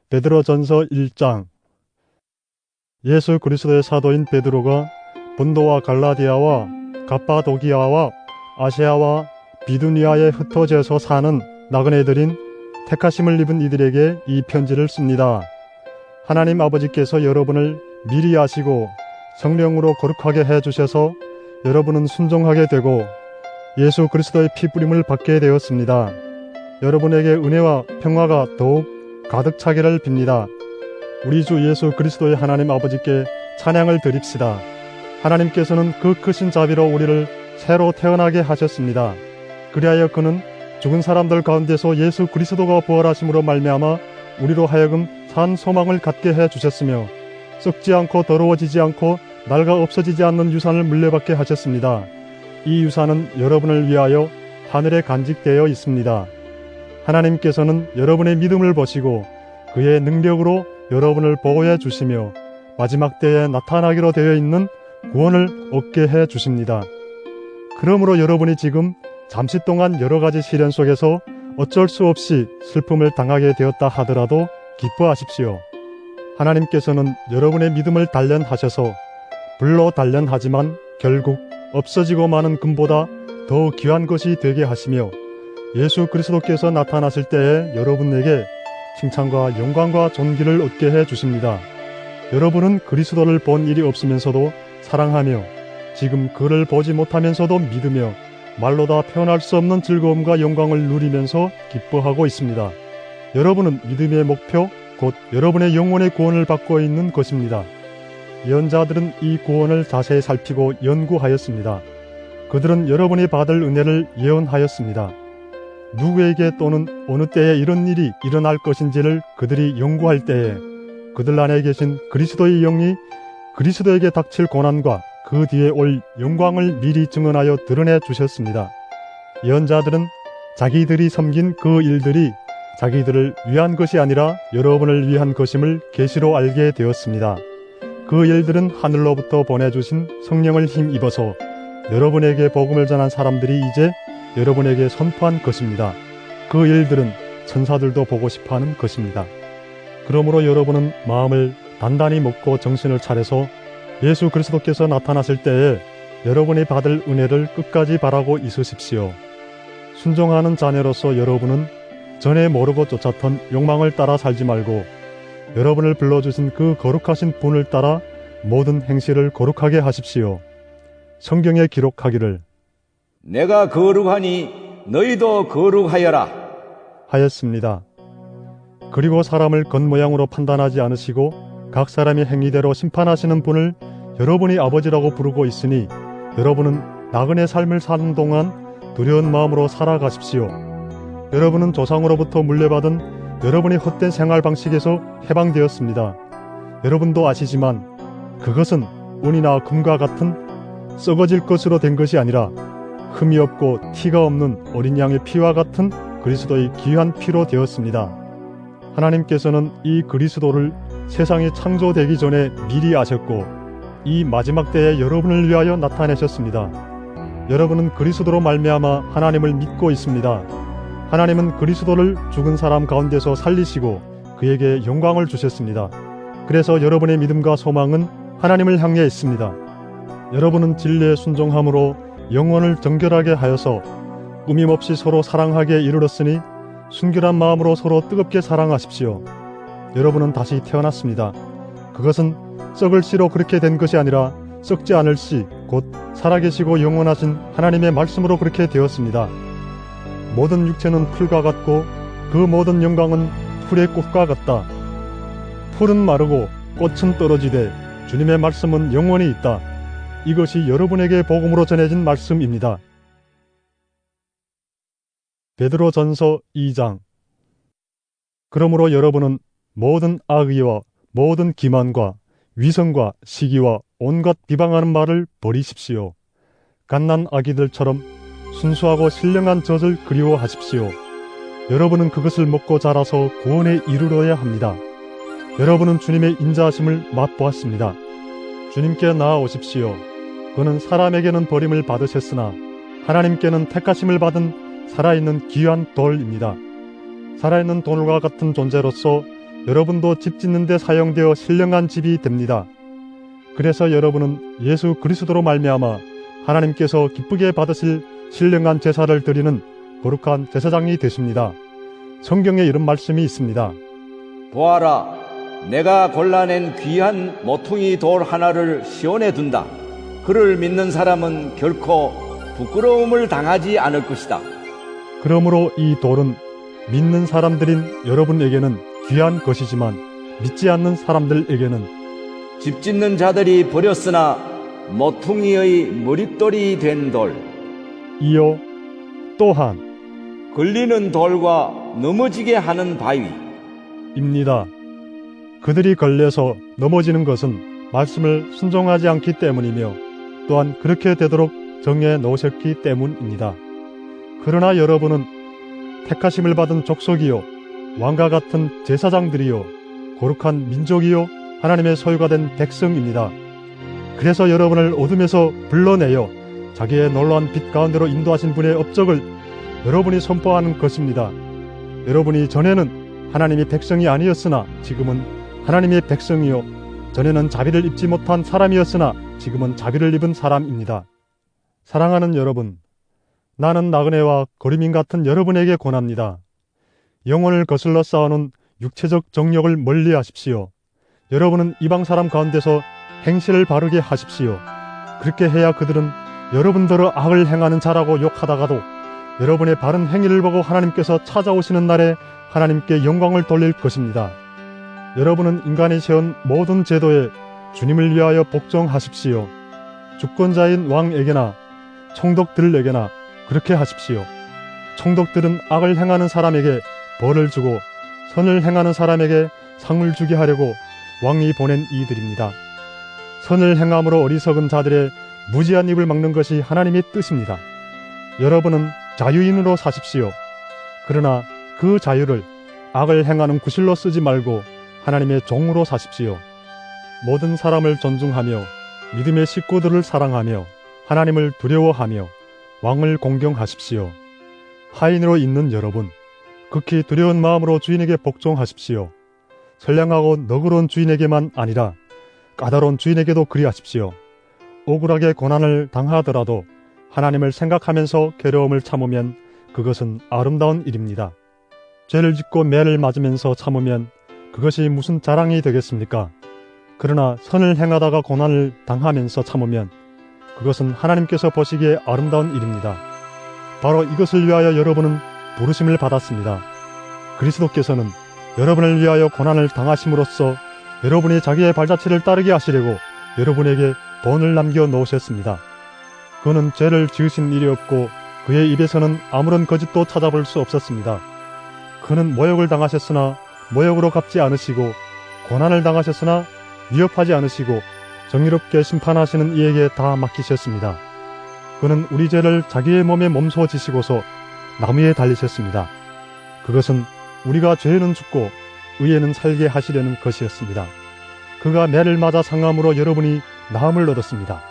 베드로전서 1장. 예수 그리스도의 사도인 베드로가 본도와 갈라디아와 갑바도기아와 아시아와 비두니아에 흩어져서 사는 나그네들인 택하심을 입은 이들에게 이 편지를 씁니다. 하나님 아버지께서 여러분을 미리 아시고 성령으로 거룩하게 해주셔서 여러분은 순종하게 되고 예수 그리스도의 피부림을 받게 되었습니다. 여러분에게 은혜와 평화가 더욱 가득 차기를 빕니다. 우리 주 예수 그리스도의 하나님 아버지께 찬양을 드립시다. 하나님께서는 그 크신 자비로 우리를 새로 태어나게 하셨습니다. 그리하여 그는 죽은 사람들 가운데서 예수 그리스도가 부활하심으로 말미암아 우리로 하여금 산 소망을 갖게 해주셨으며 썩지 않고 더러워지지 않고 낡아 없어지지 않는 유산을 물려받게 하셨습니다. 이 유산은 여러분을 위하여 하늘에 간직되어 있습니다. 하나님께서는 여러분의 믿음을 보시고 그의 능력으로 여러분을 보호해 주시며 마지막 때에 나타나기로 되어 있는 구원을 얻게 해 주십니다. 그러므로 여러분이 지금 잠시 동안 여러 가지 시련 속에서 어쩔 수 없이 슬픔을 당하게 되었다 하더라도 기뻐하십시오. 하나님께서는 여러분의 믿음을 단련하셔서 불로 단련하지만 결국 없어지고 마는 금보다 더 귀한 것이 되게 하시며 예수 그리스도께서 나타나실 때에 여러분에게 칭찬과 영광과 존귀를 얻게 해 주십니다. 여러분은 그리스도를 본 일이 없으면서도 사랑하며 지금 그를 보지 못하면서도 믿으며 말로 다 표현할 수 없는 즐거움과 영광을 누리면서 기뻐하고 있습니다. 여러분은 믿음의 목표, 곧 여러분의 영혼의 구원을 받고 있는 것입니다. 예언자들은 이 구원을 자세히 살피고 연구하였습니다. 그들은 여러분이 받을 은혜를 예언하였습니다. 누구에게 또는 어느 때에 이런 일이 일어날 것인지를 그들이 연구할 때에 그들 안에 계신 그리스도의 영이 그리스도에게 닥칠 고난과 그 뒤에 올 영광을 미리 증언하여 드러내 주셨습니다. 예언자들은 자기들이 섬긴 그 일들이 자기들을 위한 것이 아니라 여러분을 위한 것임을 계시로 알게 되었습니다. 그 일들은 하늘로부터 보내주신 성령을 힘입어서 여러분에게 복음을 전한 사람들이 이제 여러분에게 선포한 것입니다. 그 일들은 천사들도 보고 싶어하는 것입니다. 그러므로 여러분은 마음을 단단히 먹고 정신을 차려서 예수 그리스도께서 나타나실 때에 여러분이 받을 은혜를 끝까지 바라고 있으십시오. 순종하는 자녀로서 여러분은 전에 모르고 쫓았던 욕망을 따라 살지 말고 여러분을 불러주신 그 거룩하신 분을 따라 모든 행실을 거룩하게 하십시오. 성경에 기록하기를 내가 거룩하니 너희도 거룩하여라 하였습니다. 그리고 사람을 겉모양으로 판단하지 않으시고 각 사람의 행위대로 심판하시는 분을 여러분이 아버지라고 부르고 있으니 여러분은 나그네 삶을 사는 동안 두려운 마음으로 살아가십시오. 여러분은 조상으로부터 물려받은 여러분의 헛된 생활 방식에서 해방되었습니다. 여러분도 아시지만 그것은 은이나 금과 같은 썩어질 것으로 된 것이 아니라 흠이 없고 티가 없는 어린 양의 피와 같은 그리스도의 귀한 피로 되었습니다. 하나님께서는 이 그리스도를 세상이 창조되기 전에 미리 아셨고 이 마지막 때에 여러분을 위하여 나타내셨습니다. 여러분은 그리스도로 말미암아 하나님을 믿고 있습니다. 하나님은 그리스도를 죽은 사람 가운데서 살리시고 그에게 영광을 주셨습니다. 그래서 여러분의 믿음과 소망은 하나님을 향해 있습니다. 여러분은 진리에 순종함으로 영혼을 정결하게 하여서 꾸밈없이 서로 사랑하게 이르렀으니 순결한 마음으로 서로 뜨겁게 사랑하십시오. 여러분은 다시 태어났습니다. 그것은 썩을 씨로 그렇게 된 것이 아니라 썩지 않을 씨, 곧 살아계시고 영원하신 하나님의 말씀으로 그렇게 되었습니다. 모든 육체는 풀과 같고 그 모든 영광은 풀의 꽃과 같다. 풀은 마르고 꽃은 떨어지되 주님의 말씀은 영원히 있다. 이것이 여러분에게 복음으로 전해진 말씀입니다. 베드로전서 2장. 그러므로 여러분은 모든 악의와 모든 기만과 위선과 시기와 온갖 비방하는 말을 버리십시오. 갓난 아기들처럼 순수하고 신령한 젖을 그리워하십시오. 여러분은 그것을 먹고 자라서 구원에 이르러야 합니다. 여러분은 주님의 인자하심을 맛보았습니다. 주님께 나아오십시오. 그는 사람에게는 버림을 받으셨으나 하나님께는 택하심을 받은 살아있는 귀한 돌입니다. 살아있는 돌과 같은 존재로서 여러분도 집 짓는 데 사용되어 신령한 집이 됩니다. 그래서 여러분은 예수 그리스도로 말미암아 하나님께서 기쁘게 받으실 신령한 제사를 드리는 거룩한 제사장이 되십니다. 성경에 이런 말씀이 있습니다. 보아라, 내가 골라낸 귀한 모퉁이 돌 하나를 시온에 둔다. 그를 믿는 사람은 결코 부끄러움을 당하지 않을 것이다. 그러므로 이 돌은 믿는 사람들인 여러분에게는 귀한 것이지만 믿지 않는 사람들에게는 집 짓는 자들이 버렸으나 모퉁이의 머릿돌이 된 돌, 이어 또한 걸리는 돌과 넘어지게 하는 바위입니다. 그들이 걸려서 넘어지는 것은 말씀을 순종하지 않기 때문이며 또한 그렇게 되도록 정해 놓으셨기 때문입니다. 그러나 여러분은 택하심을 받은 족속이요 왕과 같은 제사장들이요 거룩한 민족이요 하나님의 소유가 된 백성입니다. 그래서 여러분을 어둠에서 불러내어 자기의 놀라운 빛 가운데로 인도하신 분의 업적을 여러분이 선포하는 것입니다. 여러분이 전에는 하나님의 백성이 아니었으나 지금은 하나님의 백성이요 전에는 자비를 입지 못한 사람이었으나 지금은 자비를 입은 사람입니다. 사랑하는 여러분, 나는 나그네와 거리민 같은 여러분에게 권합니다. 영혼을 거슬러 쌓아놓은 육체적 정욕을 멀리하십시오. 여러분은 이방 사람 가운데서 행실을 바르게 하십시오. 그렇게 해야 그들은 여러분들의 악을 행하는 자라고 욕하다가도 여러분의 바른 행위를 보고 하나님께서 찾아오시는 날에 하나님께 영광을 돌릴 것입니다. 여러분은 인간이 세운 모든 제도에 주님을 위하여 복종하십시오. 주권자인 왕에게나 총독들에게나 그렇게 하십시오. 총독들은 악을 행하는 사람에게 벌을 주고 선을 행하는 사람에게 상을 주게 하려고 왕이 보낸 이들입니다. 선을 행함으로 어리석은 자들의 무지한 입을 막는 것이 하나님의 뜻입니다. 여러분은 자유인으로 사십시오. 그러나 그 자유를 악을 행하는 구실로 쓰지 말고 하나님의 종으로 사십시오. 모든 사람을 존중하며 믿음의 식구들을 사랑하며 하나님을 두려워하며 왕을 공경하십시오. 하인으로 있는 여러분, 극히 두려운 마음으로 주인에게 복종하십시오. 선량하고 너그러운 주인에게만 아니라 까다로운 주인에게도 그리하십시오. 억울하게 고난을 당하더라도 하나님을 생각하면서 괴로움을 참으면 그것은 아름다운 일입니다. 죄를 짓고 매를 맞으면서 참으면 그것이 무슨 자랑이 되겠습니까? 그러나 선을 행하다가 고난을 당하면서 참으면 그것은 하나님께서 보시기에 아름다운 일입니다. 바로 이것을 위하여 여러분은 부르심을 받았습니다. 그리스도께서는 여러분을 위하여 고난을 당하심으로써 여러분이 자기의 발자취를 따르게 하시려고 여러분에게 본을 남겨 놓으셨습니다. 그는 죄를 지으신 일이 없고 그의 입에서는 아무런 거짓도 찾아볼 수 없었습니다. 그는 모욕을 당하셨으나 모욕으로 갚지 않으시고 고난을 당하셨으나 위협하지 않으시고 정의롭게 심판하시는 이에게 다 맡기셨습니다. 그는 우리 죄를 자기의 몸에 몸소 지시고서 나무에 달리셨습니다. 그것은 우리가 죄에는 죽고 의에는 살게 하시려는 것이었습니다. 그가 매를 맞아 상함으로 여러분이 나음을 얻었습니다.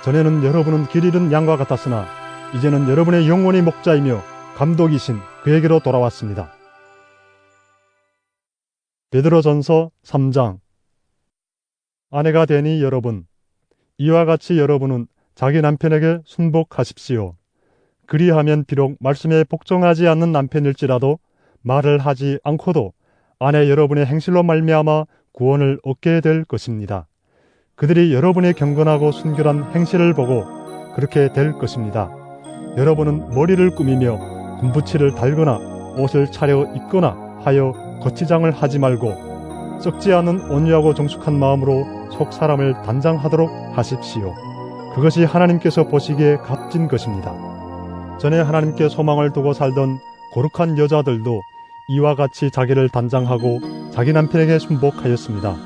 전에는 여러분은 길 잃은 양과 같았으나 이제는 여러분의 영혼이 목자이며 감독이신 그에게로 돌아왔습니다. 베드로전서 3장. 아내가 되니 여러분, 이와 같이 여러분은 자기 남편에게 순복하십시오. 그리하면 비록 말씀에 복종하지 않는 남편일지라도 말을 하지 않고도 아내 여러분의 행실로 말미암아 구원을 얻게 될 것입니다. 그들이 여러분의 경건하고 순결한 행실을 보고 그렇게 될 것입니다. 여러분은 머리를 꾸미며 군부치를 달거나 옷을 차려 입거나 하여 거치장을 하지 말고 썩지 않은 온유하고 정숙한 마음으로 속 사람을 단장하도록 하십시오. 그것이 하나님께서 보시기에 값진 것입니다. 전에 하나님께 소망을 두고 살던 거룩한 여자들도 이와 같이 자기를 단장하고 자기 남편에게 순복하였습니다.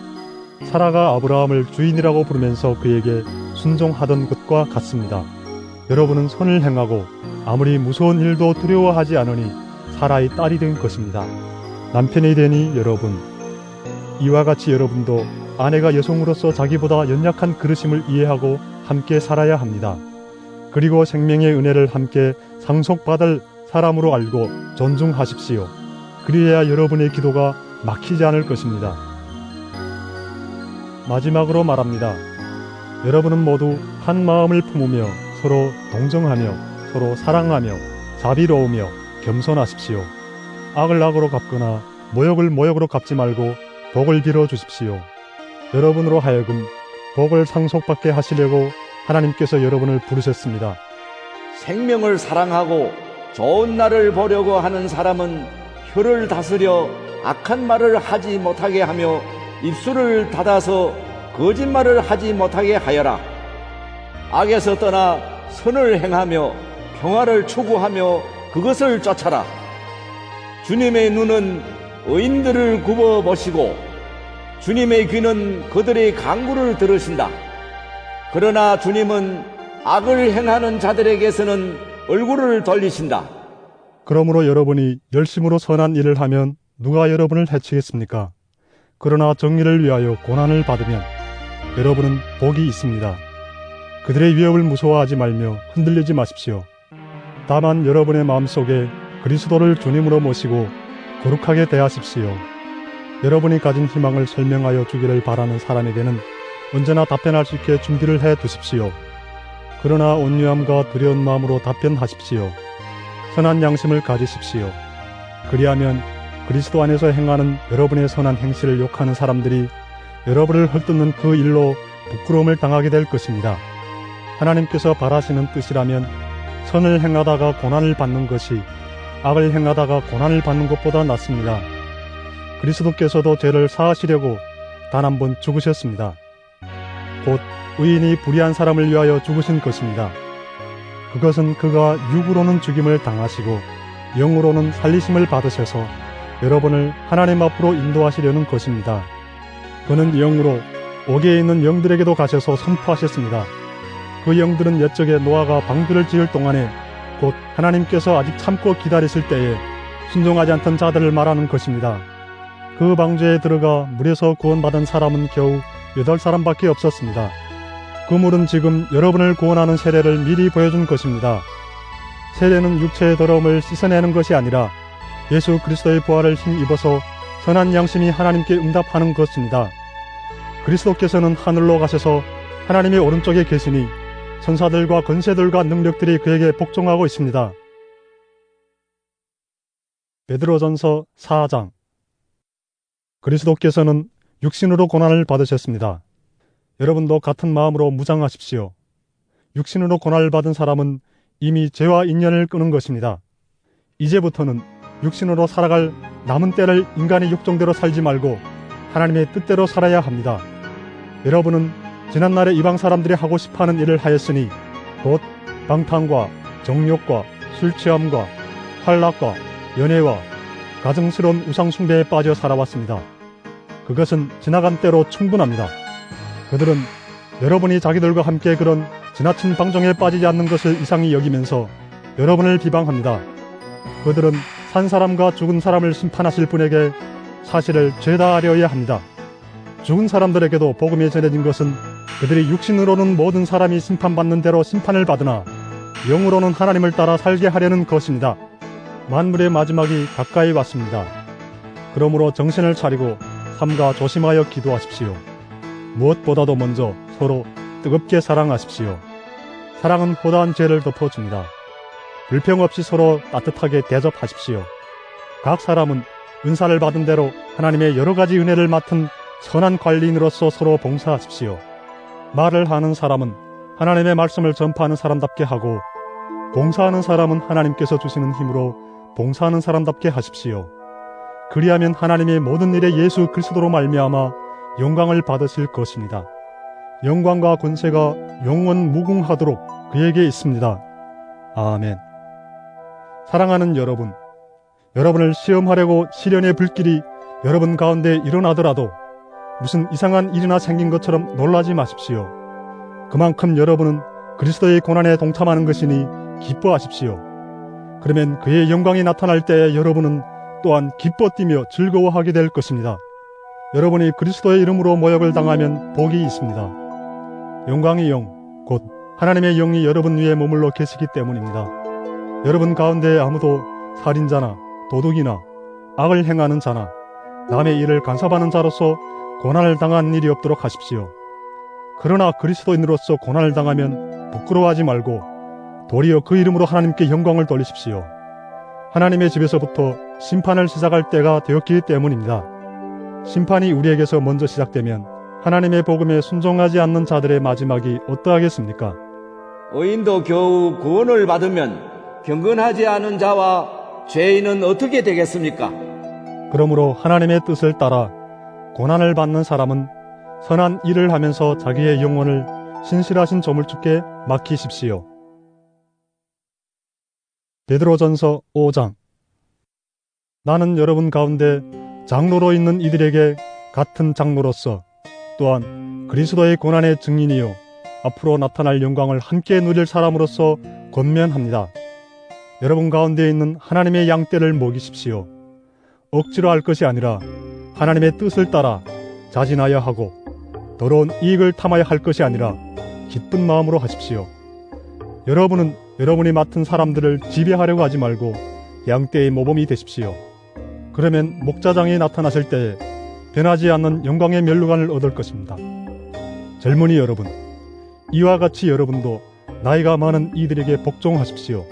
사라가 아브라함을 주인이라고 부르면서 그에게 순종하던 것과 같습니다. 여러분은 선을 행하고 아무리 무서운 일도 두려워하지 않으니 사라의 딸이 된 것입니다. 남편이 되니 여러분, 이와 같이 여러분도 아내가 여성으로서 자기보다 연약한 그릇임을 이해하고 함께 살아야 합니다. 그리고 생명의 은혜를 함께 상속받을 사람으로 알고 존중하십시오. 그리해야 여러분의 기도가 막히지 않을 것입니다. 마지막으로 말합니다. 여러분은 모두 한 마음을 품으며 서로 동정하며 서로 사랑하며 자비로우며 겸손하십시오. 악을 악으로 갚거나 모욕을 모욕으로 갚지 말고 복을 빌어 주십시오. 여러분으로 하여금 복을 상속받게 하시려고 하나님께서 여러분을 부르셨습니다. 생명을 사랑하고 좋은 날을 보려고 하는 사람은 혀를 다스려 악한 말을 하지 못하게 하며 입술을 닫아서 거짓말을 하지 못하게 하여라. 악에서 떠나 선을 행하며 평화를 추구하며 그것을 쫓아라. 주님의 눈은 의인들을 굽어 보시고 주님의 귀는 그들의 간구를 들으신다. 그러나 주님은 악을 행하는 자들에게서는 얼굴을 돌리신다. 그러므로 여러분이 열심으로 선한 일을 하면 누가 여러분을 해치겠습니까? 그러나 정의를 위하여 고난을 받으면 여러분은 복이 있습니다. 그들의 위협을 무서워하지 말며 흔들리지 마십시오. 다만 여러분의 마음속에 그리스도를 주님으로 모시고 거룩하게 대하십시오. 여러분이 가진 희망을 설명하여 주기를 바라는 사람에게는 언제나 답변할 수 있게 준비를 해 두십시오. 그러나 온유함과 두려운 마음으로 답변하십시오. 선한 양심을 가지십시오. 그리하면 그리스도 안에서 행하는 여러분의 선한 행실을 욕하는 사람들이 여러분을 헐뜯는 그 일로 부끄러움을 당하게 될 것입니다. 하나님께서 바라시는 뜻이라면 선을 행하다가 고난을 받는 것이 악을 행하다가 고난을 받는 것보다 낫습니다. 그리스도께서도 죄를 사하시려고 단 한 번 죽으셨습니다. 곧 의인이 불의한 사람을 위하여 죽으신 것입니다. 그것은 그가 육으로는 죽임을 당하시고 영으로는 살리심을 받으셔서 여러분을 하나님 앞으로 인도하시려는 것입니다. 그는 영으로 옥에 있는 영들에게도 가셔서 선포하셨습니다. 그 영들은 옛적에 노아가 방주를 지을 동안에 곧 하나님께서 아직 참고 기다리실 때에 순종하지 않던 자들을 말하는 것입니다. 그 방주에 들어가 물에서 구원받은 사람은 겨우 8사람밖에 없었습니다. 그 물은 지금 여러분을 구원하는 세례를 미리 보여준 것입니다. 세례는 육체의 더러움을 씻어내는 것이 아니라 예수 그리스도의 부활을 힘입어서 선한 양심이 하나님께 응답하는 것입니다. 그리스도께서는 하늘로 가셔서 하나님의 오른쪽에 계시니 천사들과 권세들과 능력들이 그에게 복종하고 있습니다. 베드로전서 4장. 그리스도께서는 육신으로 고난을 받으셨습니다. 여러분도 같은 마음으로 무장하십시오. 육신으로 고난을 받은 사람은 이미 죄와 인연을 끊은 것입니다. 이제부터는 육신으로 살아갈 남은 때를 인간의 육정대로 살지 말고 하나님의 뜻대로 살아야 합니다. 여러분은 지난날에 이방 사람들이 하고 싶어하는 일을 하였으니 곧 방탕과 정욕과 술취함과 활락과 연애와 가증스러운 우상숭배에 빠져 살아왔습니다. 그것은 지나간 때로 충분합니다. 그들은 여러분이 자기들과 함께 그런 지나친 방종에 빠지지 않는 것을 이상히 여기면서 여러분을 비방합니다. 그들은 산 사람과 죽은 사람을 심판하실 분에게 사실을 죄다하려야 합니다. 죽은 사람들에게도 복음이 전해진 것은 그들이 육신으로는 모든 사람이 심판받는 대로 심판을 받으나 영으로는 하나님을 따라 살게 하려는 것입니다. 만물의 마지막이 가까이 왔습니다. 그러므로 정신을 차리고 삼가 조심하여 기도하십시오. 무엇보다도 먼저 서로 뜨겁게 사랑하십시오. 사랑은 허다한 죄를 덮어줍니다. 불평 없이 서로 따뜻하게 대접하십시오. 각 사람은 은사를 받은 대로 하나님의 여러 가지 은혜를 맡은 선한 관리인으로서 서로 봉사하십시오. 말을 하는 사람은 하나님의 말씀을 전파하는 사람답게 하고 봉사하는 사람은 하나님께서 주시는 힘으로 봉사하는 사람답게 하십시오. 그리하면 하나님의 모든 일에 예수 그리스도로 말미암아 영광을 받으실 것입니다. 영광과 권세가 영원 무궁하도록 그에게 있습니다. 아멘. 사랑하는 여러분, 여러분을 시험하려고 시련의 불길이 여러분 가운데 일어나더라도 무슨 이상한 일이나 생긴 것처럼 놀라지 마십시오. 그만큼 여러분은 그리스도의 고난에 동참하는 것이니 기뻐하십시오. 그러면 그의 영광이 나타날 때에 여러분은 또한 기뻐 뛰며 즐거워하게 될 것입니다. 여러분이 그리스도의 이름으로 모욕을 당하면 복이 있습니다. 영광의 영, 곧 하나님의 영이 여러분 위에 머물러 계시기 때문입니다. 여러분 가운데 아무도 살인자나 도둑이나 악을 행하는 자나 남의 일을 간섭하는 자로서 고난을 당한 일이 없도록 하십시오. 그러나 그리스도인으로서 고난을 당하면 부끄러워하지 말고 도리어 그 이름으로 하나님께 영광을 돌리십시오. 하나님의 집에서부터 심판을 시작할 때가 되었기 때문입니다. 심판이 우리에게서 먼저 시작되면 하나님의 복음에 순종하지 않는 자들의 마지막이 어떠하겠습니까? 의인도 겨우 구원을 받으면 경건하지 않은 자와 죄인은 어떻게 되겠습니까? 그러므로 하나님의 뜻을 따라 고난을 받는 사람은 선한 일을 하면서 자기의 영혼을 신실하신 조물주께 맡기십시오. 베드로전서 5장. 나는 여러분 가운데 장로로 있는 이들에게 같은 장로로서 또한 그리스도의 고난의 증인이요 앞으로 나타날 영광을 함께 누릴 사람으로서 권면합니다. 여러분 가운데 있는 하나님의 양떼를 먹이십시오. 억지로 할 것이 아니라 하나님의 뜻을 따라 자진하여 하고 더러운 이익을 탐하여 할 것이 아니라 기쁜 마음으로 하십시오. 여러분은 여러분이 맡은 사람들을 지배하려고 하지 말고 양떼의 모범이 되십시오. 그러면 목자장이 나타나실 때에 변하지 않는 영광의 면류관을 얻을 것입니다. 젊은이 여러분, 이와 같이 여러분도 나이가 많은 이들에게 복종하십시오.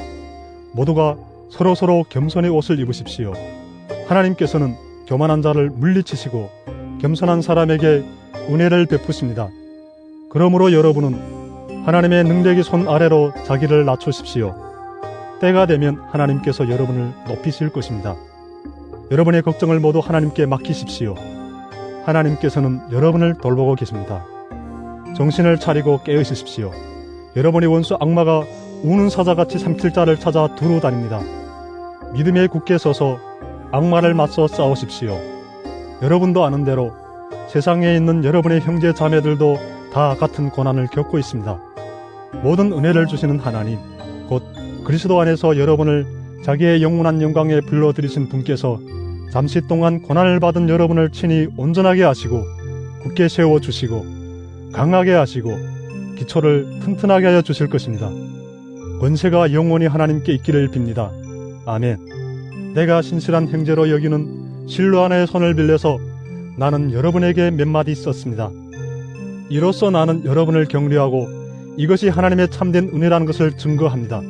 모두가 서로서로 겸손의 옷을 입으십시오. 하나님께서는 교만한 자를 물리치시고 겸손한 사람에게 은혜를 베푸십니다. 그러므로 여러분은 하나님의 능력의 손 아래로 자기를 낮추십시오. 때가 되면 하나님께서 여러분을 높이실 것입니다. 여러분의 걱정을 모두 하나님께 맡기십시오. 하나님께서는 여러분을 돌보고 계십니다. 정신을 차리고 깨어있으십시오. 여러분의 원수 악마가 우는 사자같이 삼킬 자를 찾아 두루 다닙니다. 믿음에 굳게 서서 악마를 맞서 싸우십시오. 여러분도 아는 대로 세상에 있는 여러분의 형제 자매들도 다 같은 고난을 겪고 있습니다. 모든 은혜를 주시는 하나님, 곧 그리스도 안에서 여러분을 자기의 영원한 영광에 불러들이신 분께서 잠시 동안 고난을 받은 여러분을 친히 온전하게 하시고 굳게 세워주시고 강하게 하시고 기초를 튼튼하게 하여 주실 것입니다. 권세가 영원히 하나님께 있기를 빕니다. 아멘. 내가 신실한 형제로 여기는 실로아나의 손을 빌려서 나는 여러분에게 몇 마디 썼습니다. 이로써 나는 여러분을 격려하고 이것이 하나님의 참된 은혜라는 것을 증거합니다.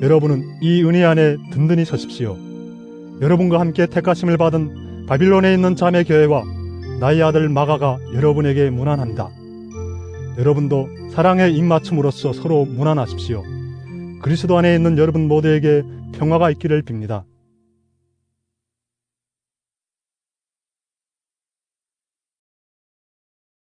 여러분은 이 은혜 안에 든든히 서십시오. 여러분과 함께 택하심을 받은 바빌론에 있는 자매 교회와 나의 아들 마가가 여러분에게 문안합니다. 여러분도 사랑의 입맞춤으로써 서로 문안하십시오. 그리스도 안에 있는 여러분 모두에게 평화가 있기를 빕니다.